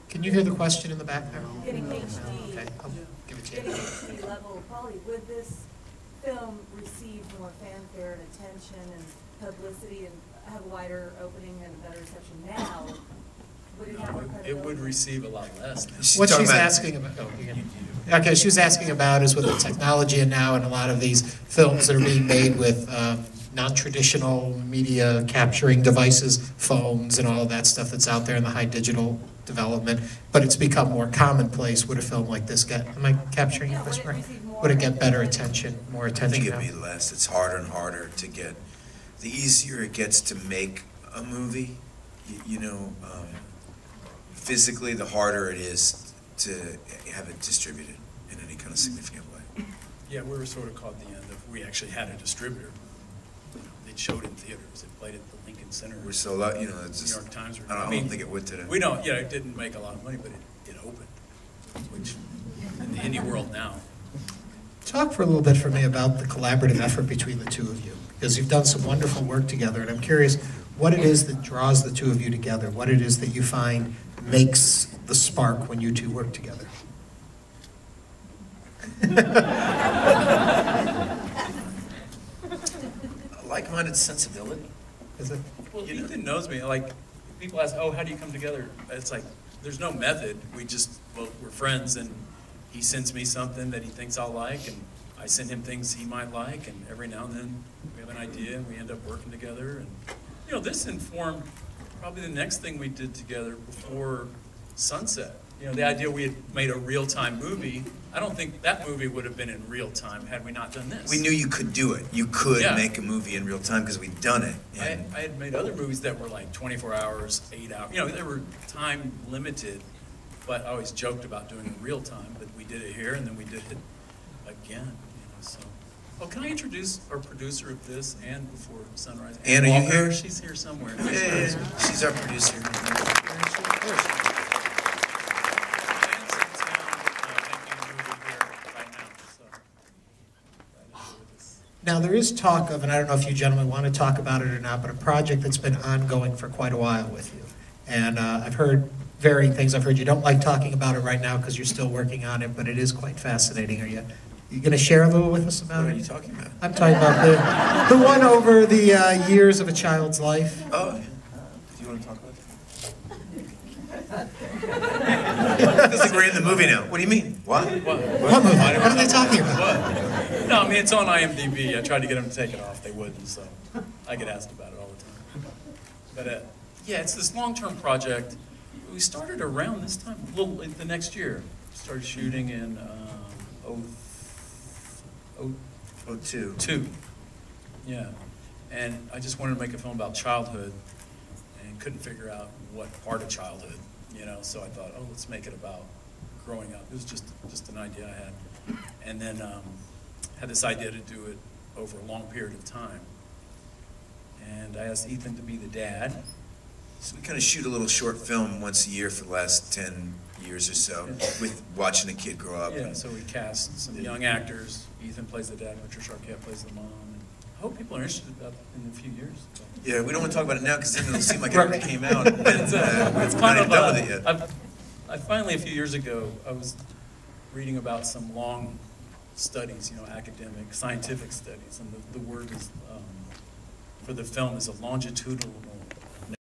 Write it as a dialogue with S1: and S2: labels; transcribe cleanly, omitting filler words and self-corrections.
S1: Can you hear the question in the back there?
S2: Getting HD,
S1: Okay, I'll give it to
S2: getting
S1: you.
S2: HD level quality. Would this film receive more fanfare and attention and publicity and have a wider opening and a better reception now? Would it have more credibility?
S3: It would receive a lot less now.
S1: What she's asking about, okay, she was asking about is with the technology and now and a lot of these films that are being made with non-traditional media capturing devices, phones and all of that stuff that's out there in the high digital development, but it's become more commonplace. Would a film like this get, am I capturing your question right? Would it get better attention, more attention?
S4: I think it'd be less. It's harder and harder to get, the easier it gets to make a movie, you know, physically the harder it is to have it distributed in any kind of significant way.
S3: Yeah, we were sort of caught the end of, we actually had a distributor. You know, they showed in theaters, they played at the Lincoln Center.
S4: We're so lucky, you know, it's just,
S3: New York Times.
S4: I don't think it would today.
S3: We don't, yeah, it didn't make a lot of money, but it opened, which in the indie world now.
S1: Talk for a little bit for me about the collaborative effort between the two of you, because you've done some wonderful work together, and I'm curious what it is that draws the two of you together, what it is that you find makes the spark when you two work together.
S4: A like-minded sensibility.
S1: Is it?
S3: Well, Ethan knows me. Like, people ask, oh, how do you come together? It's like, there's no method. We just, well, we're friends, and he sends me something that he thinks I'll like, and I send him things he might like, and every now and then we have an idea, and we end up working together. And, you know, this informed probably the next thing we did together before Sunset. You know, the idea we had made a real-time movie, I don't think that movie would have been in real time had we not done this.
S4: We knew you could do it. You could make a movie in real time because we'd done it.
S3: I had made other movies that were like 24 hours, 8 hours. You know, they were time limited, but I always joked about doing it in real time. But we did it here, and then we did it again. You know, so. Oh, can I introduce our producer of this and Before Sunrise?
S4: Ann, are you here?
S3: She's here somewhere.
S4: Yeah. She's our producer.
S1: Now there is talk of, and I don't know if you gentlemen want to talk about it or not, but a project that's been ongoing for quite a while with you. And I've heard varying things. I've heard you don't like talking about it right now because you're still working on it, but it is quite fascinating. Are you going to share a little with us about it?
S4: What are you talking about?
S1: I'm talking about the one over the years of a child's life.
S4: Oh, do you want to talk about that? Feels like we're in the movie now. What do you mean? What?
S1: What movie? What are they talking about?
S3: What? No, I mean, it's on IMDb. I tried to get them to take it off. They wouldn't, so I get asked about it all the time. But yeah, it's this long-term project. We started around this time, the next year. Started shooting in
S4: 02.
S3: Yeah. And I just wanted to make a film about childhood and couldn't figure out what part of childhood, you know, so I thought, oh, let's make it about growing up. It was just an idea I had. And then had this idea to do it over a long period of time. And I asked Ethan to be the dad.
S4: So we kind of shoot a little short film once a year for the last 10 years or so, with watching a kid grow up.
S3: Yeah, so we cast some young actors. Ethan plays the dad, Patricia Arquette plays the mom. And I hope people are interested about it in a few years. So.
S4: Yeah, we don't want to talk about it now because then it'll seem like it already came out. And,
S3: it's
S4: we're
S3: kind
S4: not
S3: of
S4: done with it yet.
S3: I finally, a few years ago, I was reading about some long studies, you know, academic, scientific studies, and the word is, for the film is a longitudinal